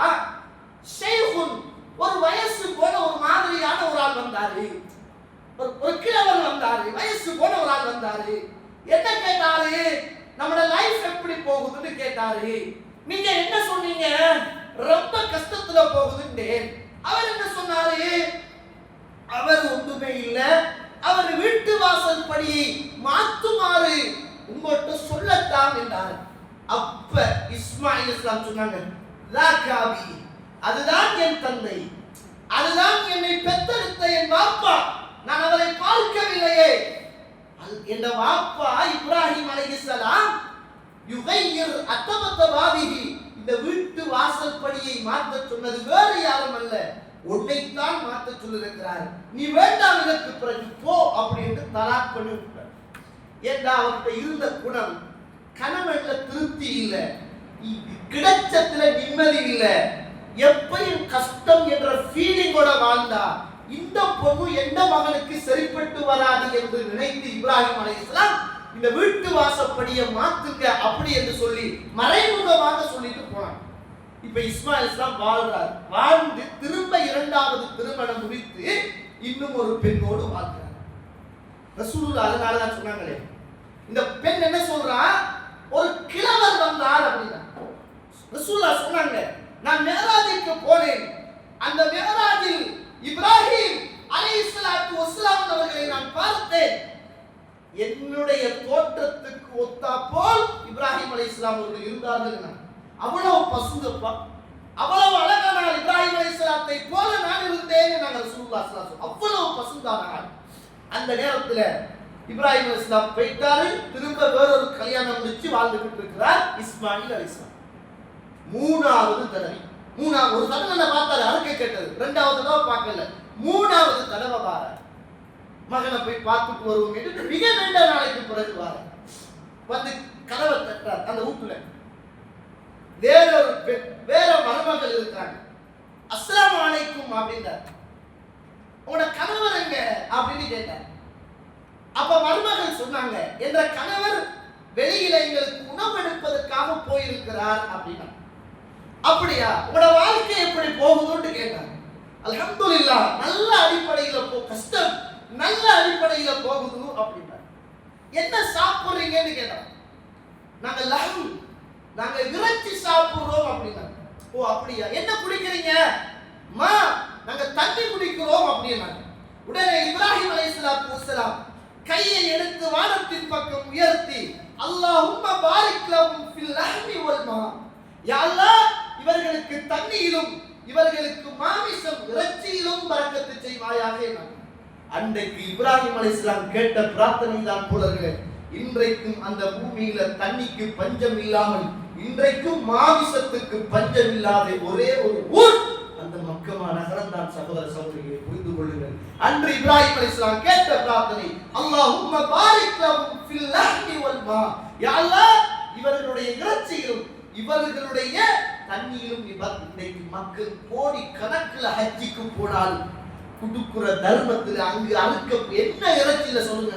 ஷைஹுன், ஒரு வயசு போன ஒரு மாதிரியான ஒரு ஆள் வந்தாரு, ஒரு கிழவர் வந்தாரு, வயசு போன ஒரு ஆள் வந்தாரு. என்ன கேட்டாரு? நம்மளோட லைஃப் எப்படி போகுதுன்னு கேட்டாரு. நீங்க என்ன சொன்னீங்க? ரொம்ப கஷ்டத்துல போகுதுன்னு. அவர் என்ன சொன்னாரு? அவர் ஒன்றுமே இல்ல, அவர் வீட்டு வாசல் படியை மாத்துமாறு உங்கள்கிட்ட சொல்லத்தான் என்றார். அப்ப இஸ்மாயில் அலைஹிஸ்ஸலாம் சொன்னாங்க, லாகாபி, அதுதான் என் தந்தை, அதுதான் என்னை பெற்றெடுத்த என் வாப்பா, நான் அவரை பார்க்கவில்லையே. என் வாப்பா இப்ராஹிம் அலைஹிஸ்ஸலாம் யுகையிர் அத்தமத பாபிஹி, இந்த வீட்டு வாசல் படியை மாற்ற சொன்னது வேறு யாரும் அல்ல, உன்னைத்தான் மாற்ற சொல்லிருக்கிறார். நீ வேண்டாம், இதற்கு பிறகு போ அப்படின்னு தலாக் பண்ணி விட்டார். ஏண்டா அவர்கிட்ட இருந்த குணம், கணவன்ல திருப்தி இல்ல, கிடைச்சத்துல நிம்மதி இல்ல, எப்பயும் கஷ்டம் என்ற ஃபீலிங்கோட வாழ்ந்தா இந்த பொண்ணு எந்த மகனுக்கு சரிப்பட்டு வராது என்று நினைத்து இப்ராஹிம் அலைஹிஸ்ஸலாம் இந்த வீட்டு வாசப்படியை மாத்துங்க அப்படி என்று சொல்லி மறைமுகமாக சொல்லிட்டு போனாங்க. இப்ப இஸ்மாயில் அலைஹிஸ்ஸலாம் வாழ்றார். வாழ்ந்து திரும்ப இரண்டாவது திருமணம் முடித்து இன்னும் ஒரு பெண்ணோடு வாழ்கிறார். ரசூலுல்லாஹ் அதனால தான் சொன்னாங்களே, இந்த பெண் என்ன சொல்றா, ஒரு கிழவர் வந்தார் அப்படின்னா. ரசூலுல்லாஹ் சொன்னாங்க, நான் மிஅராஜுக்கு போனேன், அந்த மிஅராஜில் இப்ராஹிம் அலைஹிஸ்ஸலாத்து வஸ்ஸலாம் அவர்களை நான் பார்த்தேன். என்னுடைய தோற்றத்துக்கு ஒத்தா போல் இப்ராஹிம் அலைஹிஸ்ஸலாம் அவர்கள் இருந்தார்கள். அவ்வளவு பசுங்கப்பா, அவ்வளவு அழகான இப்ராஹிம் அலைஹிஸ்ஸலாத்தை போல நான் இருந்தேன். நாங்கள் ரசூலுல்லாஹ் ஸல்லல்லாஹு அலைஹி வஸல்லம் அவ்வளவு பசுந்தான. அந்த நேரத்துல இப்ராஹிம் அலைஹிஸ்ஸலாம் போயிட்டாரு. திரும்ப வேறொரு கல்யாணம் முடிச்சு வாழ்ந்துட்டு இருக்கிறார் இஸ்மாயில் அலைஹிஸ்ஸலாம். மூணாவது தடவை, ஒரு தடவை பார்த்தாரு, அறுக்க கேட்டது. இரண்டாவது தடவை பார்க்கல, மூணாவது தடவை வார மகனை போய் பார்த்துட்டு வருவோம் என்று மிக நீண்ட நாளைக்கு பிறகு வார வந்து கதவை தட்டார். அந்த வீட்டுல வேற மருமகள் இருக்கிறாங்க. அஸ்ஸலாமு அலைக்கும் அப்படின்றார். உங்களோட கணவர் எங்க அப்படின்னு கேட்டார். அப்ப மருமகள் சொன்னாங்க, என்ற கணவர் வெளியில எங்களுக்கு உணவு எடுப்பதற்காக போயிருக்கிறார் அப்படின்னா. அப்படியா, உங்களோட வாழ்க்கை எப்படி போகுதுன்னு கேட்டாங்க. அல்ஹம்துலில்லாஹ், நல்ல அடிப்படையில கஷ்டம் நல்ல அடிப்படையில போகுது அப்படின்னா. என்ன சாப்பிடுறீங்கன்னு கேட்டாங்க. நாங்க லஹம், நாங்க இறைச்சி சாப்பிடுறோம் அப்படின்னா. ஓ அப்படியா, என்ன குடிக்கிறீங்க? மா, நாங்க தண்ணி குடிக்கிறோம் அப்படின்னா. உடனே இப்ராஹிம் அலைஹிஸ்ஸலாத்து வஸ்ஸலாம் கையை எடுத்து வானத்தின் பக்கம் உயர்த்தி, அல்லாஹும்ம பாரிக் லஹும் ஃபில் லஹ்மி வல் மா, யா அல்லாஹ் இவர்களுக்கு தண்ணியிலும் இவர்களுக்கு மாமிசம் இறைச்சியிலும் பரக்கத்து செய்வாயாக என்றார். அன்றைக்கு இப்ராஹிம் அலைஹிஸ்ஸலாம் கேட்ட பிரார்த்தனை தான் போலர்களே, இன்றைக்கும் அந்த பூமியில தண்ணிக்கு பஞ்சம் இல்லாமல், இன்றைக்கும் மாமிசத்துக்கு பஞ்சம் இல்லாத ஒரே ஒரு ஊர் அந்த மக்கமா நகரம் தான். சகோதர சகோதரிகளை புரிந்து கொள்ளுங்கள். அன்று இப்ராஹிம் அலைஹிஸ்ஸலாம் கேட்ட பிரார்த்தனை, அல்லாஹும்ம பாரிக் லஹும் ஃபில் லஹ்மி வல் மா, யா அல்லாஹ் இவர்களுடைய இறைச்சியிலும் இவர்களுடைய தண்ணியிலும். இன்றைக்கு மக்கள் கோடி கணக்குல ஹஜ்ஜிக்கு போனால் குடுக்குற தர்மத்தில் அங்கு அறுக்க என்ன இறைச்சியில சொல்லுங்க,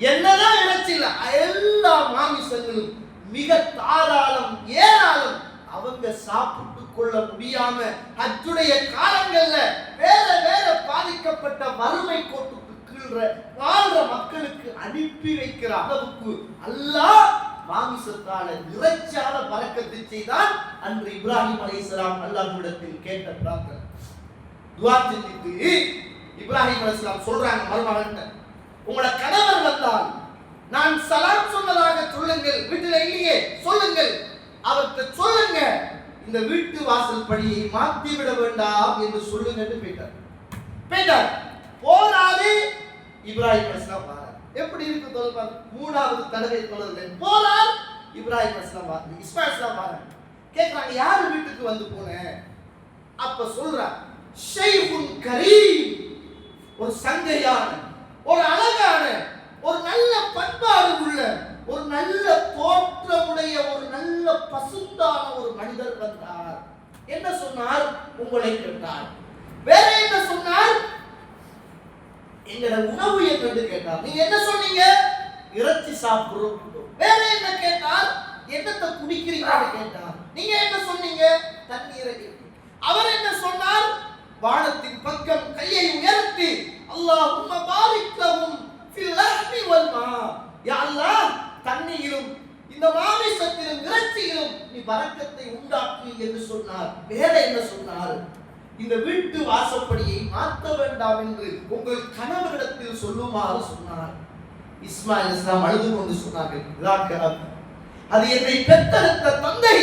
என்னதான் இறைச்சியில எல்லா மாமிசங்களும் மிக தாராளம் ஏராளம். அவங்க சாப்பிட்டு கொள்ள முடியாம ஹஜ்ஜுடைய காலங்கள்ல வேற வேற பாதிக்கப்பட்ட வறுமை கோட்டுக்கு கீழ வாழ்ற மக்களுக்கு அனுப்பி வைக்கிற அளவுக்கு அல்லாஹ் மாமிசத்தால இறைச்சால பறக்கத்து செய்தான். அன்று இப்ராஹிம் அலைஹிஸ்ஸலாம் அல்லாஹ்விடத்தில் கேட்ட பிரார்த்தனை. துஆ செஞ்சிட்டு இப்ராஹிம் அலைஹிஸ்ஸலாம் சொல்றாங்க மருமகன்ட்ட, உங்களோட கணவர் வந்தால் நான் சலாம் சொன்னதாக சொல்லுங்கள். வீட்டில் இல்லையே சொல்லுங்கள், அவர்கிட்ட சொல்லுங்க இந்த வீட்டு வாசல் படியை மாற்றி விட வேண்டாம் என்று சொல்லுங்கன்னு போயிட்டார். போராது இப்ராஹிம் அலைஹிஸ்ஸலாம் வரார். எப்படி இருக்கு சொல்லுங்க. மூணாவது தடவை தொழுது போறார் இப்ராஹிம் அலைஹிஸ்ஸலாம், இஸ்மாயில் அலைஹிஸ்ஸலாம் வரார். கேக்குறாங்க யார் வீட்டுக்கு வந்து போன? அப்ப சொல்றார், ஷைஃபுன் கரீம், ஒரு சங்கையான, ஒரு அழகான, ஒரு நல்ல பண்பாடு உள்ள, ஒரு நல்ல தோற்றமுடைய, ஒரு நல்ல பசுந்தான ஒரு மனிதர் வந்தார். என்ன சொன்னார்? உங்களை கேட்டார். வேற என்ன சொன்னார்? எங்களோட உணவு என்னன்னு கேட்டார். நீங்க என்ன சொன்னீங்க? இறைச்சி சாப்பிடுறோம். வேற என்ன கேட்டார்? என்னத்தை குடிக்கிறீங்கன்னு கேட்டார். நீங்க என்ன சொன்னீங்க? தண்ணீரை. அவர் என்ன சொன்னார்? வானத்தின் பக்கம் கையை உயர்த்தி அல்லாஹும்ம பாரிக் லஹும் ஃபில் லஹ்மி வல் மா, யா அல்லாஹ் தண்ணீரிலும் இந்த மாமிசத்திலும் இறைச்சியிலும் நீ பரக்கத்தை உண்டாக்கு என்று சொன்னார். வேற என்ன சொன்னார்? இந்த வீட்டு வாசப்படியை மாற்ற வேண்டாம் என்று உங்கள் கணவரிடத்தில் சொல்லுமாறு சொன்னார். இஸ்மாயில் அலைஹிஸ்ஸலாம் அழுது கொண்டு சொன்னார்கள், அது என்னை பெற்றெடுத்த தந்தை,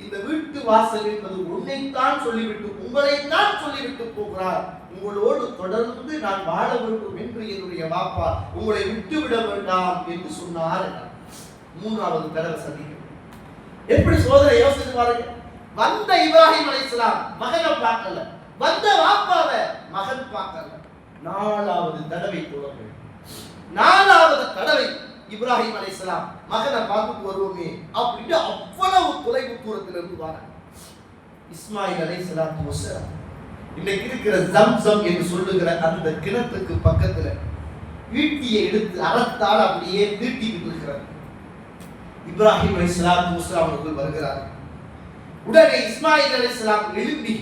இந்த வீட்டு வாசல் என்பது உன்னைத்தான் சொல்லிவிட்டு உங்களைத்தான் சொல்லிவிட்டு போகிறார். உங்களோடு தொடர்ந்து நான் வாழ வேண்டும் என்று என்னுடைய பாப்பா உங்களை விட்டுவிட வேண்டாம் என்று சொன்னார். மூன்றாவது தடவை சந்திக்க எப்படி சோதனை யோசித்து பாருங்க. வந்த இப்ராஹிம் அலைஹிஸ்ஸலாம் மகனை பார்க்கல, வந்த வாப்பாவை மகன் பார்க்கல. நாலாவது தடவை தோழர்கள், நாலாவது தடவை இப்ராஹிம் அலைஹிஸ்ஸலாம் மகனை பார்த்துட்டு வருவோமே அப்படின்னு அவ்வளவு தொலைவு தூரத்தில் இருந்து வராங்க. இஸ்மாயில் அலைஹிஸ்ஸலாத்து வஸ்ஸலாம் இன்னைக்கு இருக்கிற ஜம்சம் என்று சொல்லுகிற அந்த கிணத்துக்கு பக்கத்துல ஈட்டியை எடுத்து அறத்தால் அப்படியே தீட்டிக்கிட்டு இருக்கிறார். இப்ராஹிம் அலைஹிஸ்ஸலாத்து வஸ்ஸலாம் அவர்கள் வருகிறார். உடனே இஸ்மாயில் அலைஹிஸ்ஸலாம் எழும்பி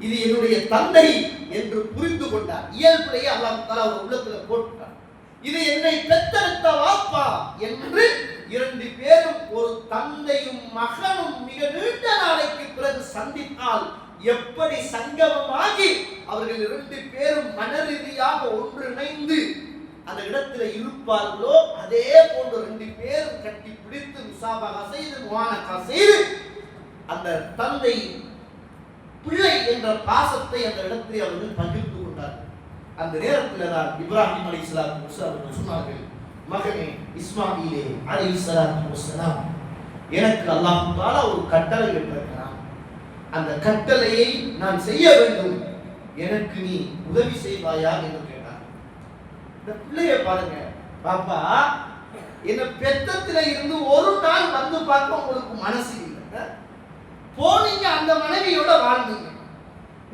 இது என்னுடைய தந்தை என்று புரிந்து கொண்டார். இயல்பிலேயே அல்லாஹ் தஆலா அவர் உள்ளத்துல போட்டார். இது என்னை பெற்றெடுத்த வாப்பா என்று இரண்டு பேரும், ஒரு தந்தையும் மகனும் மிக நீண்ட நாளைக்கு பிறகு சந்தித்தால் எப்படி சங்கமமாகி அவர்கள் இரண்டு பேரும் மனரீதியாக ஒன்றிணைந்து அந்த இடத்துல இருப்பார்களோ அதே போன்று ரெண்டு பேரும் கட்டி பிடித்து முசாபஹா செய்து முஆனகா செய்து அந்த தந்தை பிள்ளை என்ற பாசத்தை அந்த இடத்தில் அவர்கள் பகிர்ந்து கொண்டார்கள். அந்த நேரத்தில் தான் இப்ராஹிம் அலைஹிஸ்ஸலாத்து வஸ்ஸலாம் சொன்னார்கள், மகனே இஸ்மாயிலே அலைஹிஸ்ஸலாத்து வஸ்ஸலாம், எனக்கு அல்லாஹ் தஆலா ஒரு கட்டளை இட்டிருக்கிறான். அந்த கட்டளையை நான் செய்ய வேண்டும், எனக்கு நீ உதவி செய்வாயா என்று கேட்டார். இந்த பிள்ளைய பாருங்க, பாப்பா என்ன பெத்தத்துல இருந்து ஒரு நாள் வந்து பார்க்க உங்களுக்கு மனசு இல்லை, போனீங்க அந்த மனைவியோட வாழ்ந்தீங்க.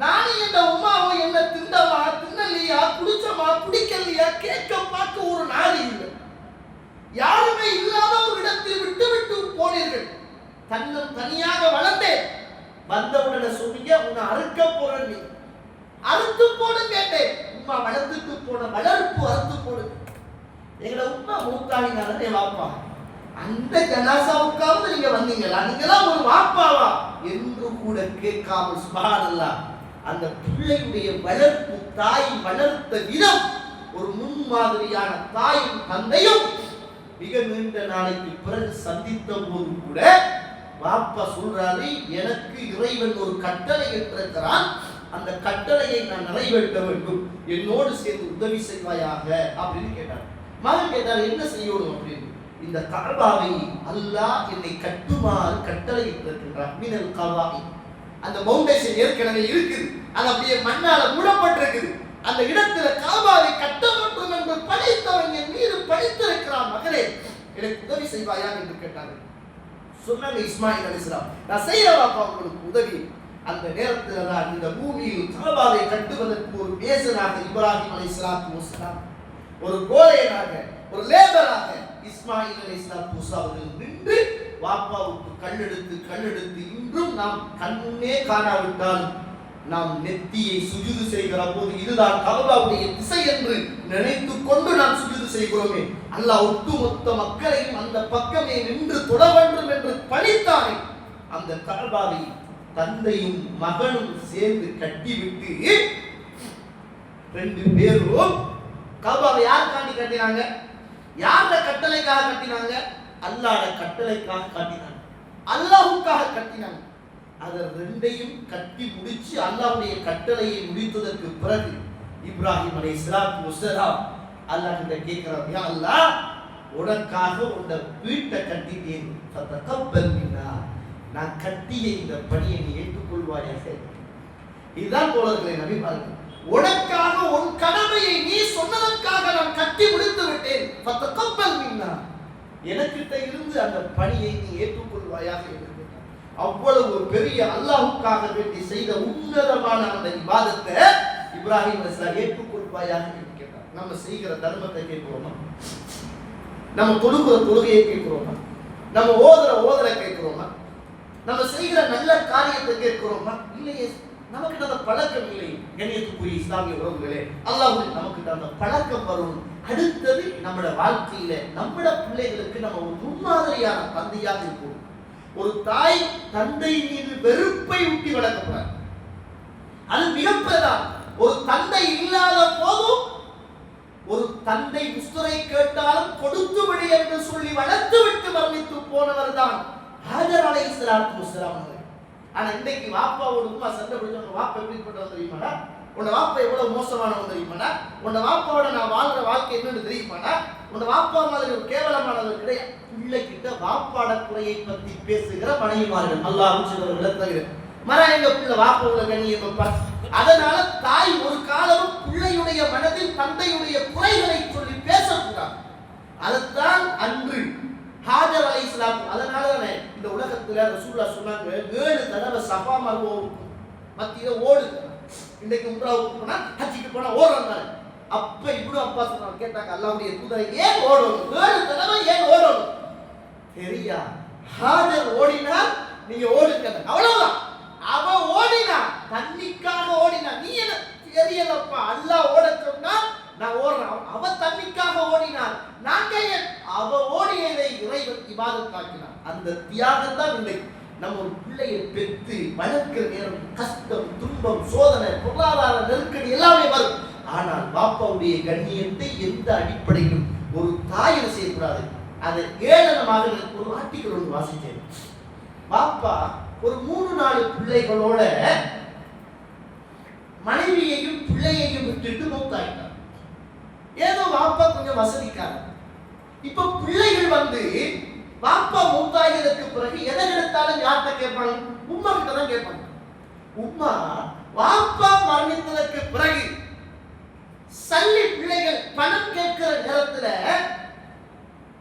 நானும் இந்த உமாவும் என்ன திண்டமா தின்னலையா குடிச்சமா குடிக்கலையா கேட்க பார்க்க ஒரு நாள் இல்லை. யாருமே இல்லாத ஒரு இடத்தில் விட்டு விட்டு போனீர்கள். தன்னம் தனியாக வளர்ந்தேன். வந்தவுடனே சொன்னீங்க உன்னை அறுக்க போறேன், நீ அறுத்து போடு கேட்டேன். உமா வளர்த்துட்டு போன வளர்ப்பு அறுத்து போடு. எங்களை உமா மூத்தாடினாலே வாப்பா, அந்த ஜனாசாவுக்காவது நீங்க வந்தீங்களா, நீங்களா ஒரு வாப்பாவா என்று கூட கேட்காமல் சுப்ஹானல்லாஹ் அந்த பிள்ளையுடைய வளர்ப்பு, தாய் வளர்த்த விதம், ஒரு முன்மாதிரியான தாயும் தந்தையும் மிக நீண்ட நாளைக்கு பிறகு சந்தித்த போது கூட வாப்பா சொல்றாரு, எனக்கு இறைவன் ஒரு கட்டளை இருக்கிறான், அந்த கட்டளையை நான் நிறைவேற்ற வேண்டும், என்னோடு சேர்ந்து உதவி செய்வாயாக அப்படின்னு கேட்டார். மகன் கேட்டார், என்ன செய்யணும் அப்படின்னு. இந்த கஅபாவை அல்லாஹ் என்னை கட்டுமாறு கட்டளை இட்டிருக்கிறான். மினல் கவாஇ, அந்த ஃபவுண்டேஷன் ஏற்கனவே இருக்குது, அது அப்படியே மண்ணால மூடப்பட்டிருக்குது. அந்த இடத்துல கஅபாவை கட்ட வேண்டும் என்று படைத்தவன் என் மீது படைத்திருக்கிறான். மகளே எனக்கு உதவி செய்வாயா என்று கேட்டாங்க. சொன்னாங்க இஸ்மாயில் அலைஹிஸ்ஸலாம், நான் செய்யவாப்பா உங்களுக்கு உதவி. அந்த நேரத்தில் தான் இந்த பூமியில் கஅபாவை கட்டுவதற்கு ஒரு மேசனாக இப்ராஹிம் அலைஹிஸ்ஸலாத்து வஸ்ஸலாம், ஒரு கோலையனாக, ஒரு லேபராக இஸ்மாயில் அலைஹிஸ்ஸலாத்து வஸ்ஸலாம் அவர்கள் நின்று வாப்பாவுக்கு கல்லெடுத்து இன்றும் நாம் கண்ணே காணாவிட்டால் நாம் நெத்தியை சுஜூது செய்கிற போது இதுதான் கஅபாவுடைய திசை என்று நினைத்துக் கொண்டு நாம் சுஜூது செய்கிறோமே, அல்லாஹ் ஒட்டுமொத்த மக்களையும் அந்த பக்கமே நின்று தொழ வேண்டும் என்று பணித்தானே, அந்த கஅபாவை தந்தையும் மகனும் சேர்ந்து கட்டிவிட்டு ரெண்டு பேரும் கஅபாவை யாருக்காண்டி கட்டினாங்க? யாரோட கட்டளைக்காக கட்டினாங்க? அல்லாஹ்வோட கட்டளைக்காக கட்டினாங்க, அல்லாஹ்வுக்காக கட்டினாங்க. அதை ரெண்டையும் கட்டி முடிச்சு அல்லாஹ்வுடைய கட்டளையை முடித்ததற்கு பிறகு இப்ராஹிம் அலைஹிஸ்ஸலாத்து வஸ்ஸலாம் அல்லாஹ் கிட்ட கேட்கிறார், யா அல்லாஹ், உனக்காக உன்னை வீட்டை கட்டிட்டேன், ஃபதகப்பல் மின்னா, நான் கட்டிய இந்த பணியை நீ ஏற்றுக்கொள்வாயாக. இதுதான் தோழர்களே நபி பாருங்க, உனக்காக உன் கடமையை நீ சொன்னதற்காக நான் கட்டி முடித்து விட்டேன், ஃபதகப்பல் மின்னா, எனக்கிட்ட இருந்து அந்த பணியை நீ ஏற்றுக்கொள்வாயாக என்று கேட்டார். அவ்வளவு பெரிய அல்லாஹ்வுக்காக வேண்டி செய்த உன்னதமான அந்த இபாதத்தை இப்ராஹிம் அலைஹிஸ்ஸலாம் ஏற்றுக்கொள்வாயாக என்று கேட்டார். நம்ம செய்கிற தர்மத்தை கேட்கிறோமா? நம்ம தொழுகிற தொழுகையை கேட்கிறோமா? நம்ம ஓதுற கேட்கிறோமா? நம்ம செய்கிற நல்ல காரியத்தை கேட்கிறோமா? இல்லையே, நமக்கு அந்த பழக்கம் இல்லை. கண்ணியத்துக்குரிய இஸ்லாமிய உறவுகளே, அல்லாஹ் நமக்கு அந்த பழக்கம் வரும். அடுத்தது நம்மளோட வாழ்க்கையில நம்மளோட பிள்ளைகளுக்கு நம்ம ஒரு முன்மாதிரியான தந்தையாக இருக்கும். ஒரு தாய் தந்தை மீது வெறுப்பை ஊட்டி வளர்க்கப்படாது, அது மிகப்பெரியதான். ஒரு தந்தை இல்லாத போதும் ஒரு தந்தை முஸ்தரை கேட்டாலும் கொடுத்து விடு என்று சொல்லி வளர்த்து விட்டு மரணித்து போனவர் தான் ஹாஜர் அலைஹிஸ்ஸலாத்து வஸ்ஸலாம் அவர்கள். ஆனா இன்னைக்கு வாப்பாவோட உம்மா சண்டை பிடிச்ச உங்க வாப்பா எப்படி பண்றது தெரியுமாடா? உன்ன வாப்பா எவ்வளவு மோசமானவன் தெரியுமாடா? உன்ன வாப்பாவோட நான் வாழ்ற வாழ்க்கை என்னன்னு தெரியுமாடா? உன்ன வாப்பா மாதிரி ஒரு கேவலமானவர் கிடையாது. பிள்ளைகிட்ட வாப்பாட குறையை பத்தி பேசுகிற மனைவிமார்கள் அல்லாஹ் சொல்றவர்களை தவிர மர எங்க பிள்ளை வாப்பாவோட கண்ணியம் வைப்பார். அதனால தாய் ஒரு காலமும் பிள்ளையுடைய மனதில் தந்தையுடைய குறைகளை சொல்லி பேசக்கூடாது. அதுதான் அன்று ஹாஜர் அலைஹிஸ்ஸலாம். அதனால தானே இந்த உலகத்துல ரசூலுல்லாஹ் சொன்னாங்க, 7 தடவை சஃபா மர்வா மத்தியில ஓடு. இன்னைக்கு உம்ராவுக்கு போனா ஹஜ்ஜுக்கு போனா ஓடுறாங்க. அப்ப இப்னு அப்பாஸ் சொன்னாங்க, கேட்டாங்க அல்லாஹ்வுடைய தூதரை, ஏன் ஓடணும்? 7 தடவை ஏன் ஓடணும்? தெரியா, ஹாஜர் ஓடினால் நீங்க ஓடுங்க, அவ்வளவுதான். அவ ஓடினா தண்ணிக்காக ஓடினா, நீ என்ன தெரியலப்பா, அல்லாஹ் ஓட சொன்னா நான் ஓடுறேன். அவ தண்ணிக்காக ஓடினார், நாங்க அவ ஓடியதை இறைவன் இபாதத்தாக்கினார். அந்த தியாகம் தான் இல்லை. நம்ம ஒரு பிள்ளையை பெற்று வளர்க்கிற நேரம் கஷ்டம், துன்பம், சோதனை, பொருளாதார நெருக்கடி எல்லாமே வரும். ஆனால் பாப்பாவுடைய கண்ணியத்தை எந்த அடிப்படையிலும் ஒரு தாய் செய்யக்கூடாது. அதை ஏளனமாக ஒரு ஆர்டிக்கல் ஒன்று வாசித்தேன். பாப்பா ஒரு 3-4 பிள்ளைகளோட மனைவியையும் பிள்ளையையும் விட்டுட்டு மூத்தாயிட்டார். ஏதோ வாப்பா கொஞ்சம் வசதிக்கார. இப்ப பிள்ளைகள் வந்து வாப்பா மூத்தாயிரத்துக்கு பிறகு எதை எடுத்தாலும் யார்கிட்ட கேட்பாங்க? உம்மா கிட்ட தான் கேட்பாங்க. உம்மா வாப்பா மரணித்ததற்கு பிறகு சல்லி பிள்ளைகள் பணம் கேட்கிற நேரத்துல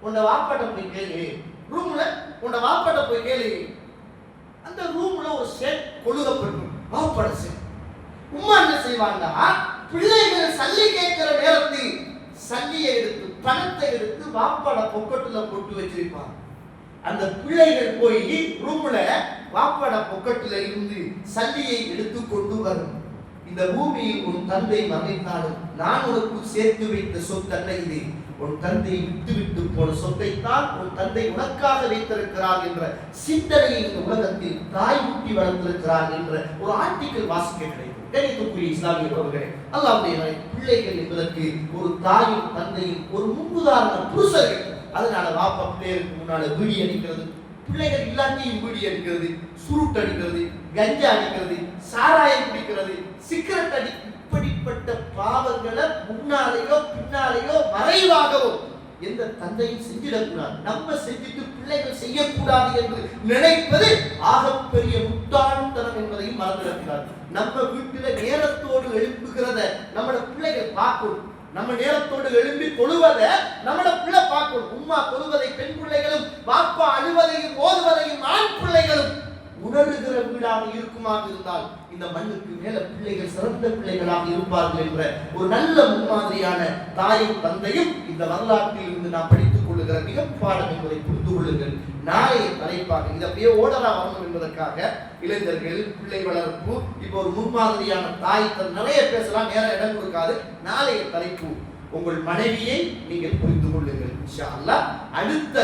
உன்னை வாப்பாட்ட போய் கேளு, ரூம்ல உன்னை வாப்பாட்ட போய் கேளு. அந்த ரூம்ல ஒரு செட் கொழுகப்பட்டு வாப்பாட செட். உம்மா என்ன செய்வாங்க? பிள்ளைகள் சல்லி கேட்கிற நேரத்தில் சல்லியை எடுத்து பணத்தை எடுத்து வாப்பாட பொக்கெட்டுல போட்டு வச்சிருப்பாங்க. அந்த பிள்ளைகள் போய் ரூம்ல வாப்பாட பொக்கெட்டுல இருந்து சல்லியை எடுத்து கொண்டு வரும். இந்த பூமியில் உன் தந்தை மறைந்தாலும் நான் உனக்கு சேர்த்து வைத்த சொத்தல்ல இது. உன் தந்தையை விட்டு விட்டு போன சொத்தைத்தான் உன் தந்தை உனக்காக வைத்திருக்கிறார் என்ற சிந்தனையை இந்த உலகத்தில் தாய் ஊட்டி வளர்த்திருக்கிறார் என்ற ஒரு ஆர்டிக்கல் வாசிக்க கிடைக்கும். கணிதத்துக்குரிய இஸ்லாமிய உறவுகளே, அல்லாஹ்வுடைய பிள்ளைகள் என்பதற்கு ஒரு தாயும் தந்தையும் ஒரு முன்னுதாரண புருஷர்கள். அதனால வாப்பா பிள்ளைகளுக்கு முன்னால வீடி அடிக்கிறது, பிள்ளைகள் இல்லாட்டியும் வீடி அடிக்கிறது, சுருட்டு அடிக்கிறது, கஞ்சா அடிக்கிறது, சாராயம் குடிக்கிறது, சிகரெட் அடி, இப்படிப்பட்ட பாவங்களை முன்னாலேயோ பின்னாலேயோ மறைவாகவோ எந்த தந்தையும் செஞ்சிடக்கூடாது. நம்ம செஞ்சுட்டு பிள்ளைகள் செய்யக்கூடாது என்று நினைப்பது ஆகப்பெரிய முட்டாள்தனம் என்பதையும் மறந்துவிடக்கூடாது. நம்ம வீட்டுல நேரத்தோடு எழுப்புகிறத நம்மளோட பிள்ளைகள் பார்க்கணும். நம்ம நேரத்தோடு எழும்பி தொழுவத நம்மளோட பிள்ளை பார்க்கணும். உம்மா தொழுவதை பெண் பிள்ளைகளும், பாப்பா அழுவதையும் ஓதுவதையும் ஆண் பிள்ளைகளும் உணர்கிற வீடாக இருக்குமாக இருந்தால் இந்த மண்ணுக்கு மேல பிள்ளைகள் சிறந்த பிள்ளைகளாக இருப்பார்கள் என்ற ஒரு நல்ல முன்மாதிரியான தாயும் தந்தையும் இந்த வரலாற்றில் இருந்து நாம் படித்துக் கொள்ள கொள்ளுகிற மிக பாடம் என்பதை புரிந்து கொள்ளுங்கள். நாளைய தலைப்பாக இது அப்படியே ஓடரா வரணும் என்பதற்காக இளைஞர்கள் பிள்ளை வளர்ப்பு இப்போ ஒரு முன்மாதிரியான தாய் நிறைய பேசலாம், நேரம் இடம் கொடுக்காது. நாளைய தலைப்பு உங்கள் மனைவியை நீங்கள் புரிந்து கொள்ளுங்கள். இன்ஷா அல்லாஹ் அடுத்த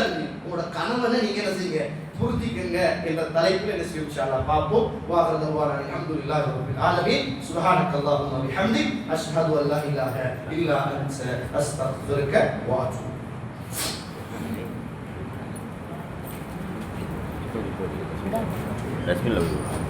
உங்களோட கணவனை நீங்க என்ன செய்யுங்க, புரிஞ்சிக்கங்க என்ற தலைப்பில் என்ன செய்யும் இன்ஷா அல்லாஹ் பார்ப்போம். வாஹர் தவானா அல்ஹம்துலில்லாஹி ரப்பில் ஆலமீன். சுப்ஹானக்கல்லாஹும்ம வ பிஹம்திக் அஷ்ஹது அன் லா இலாஹா இல்லா அன்த அஸ்தக்ஃபிருக வ அத்தூபு. Bismillah.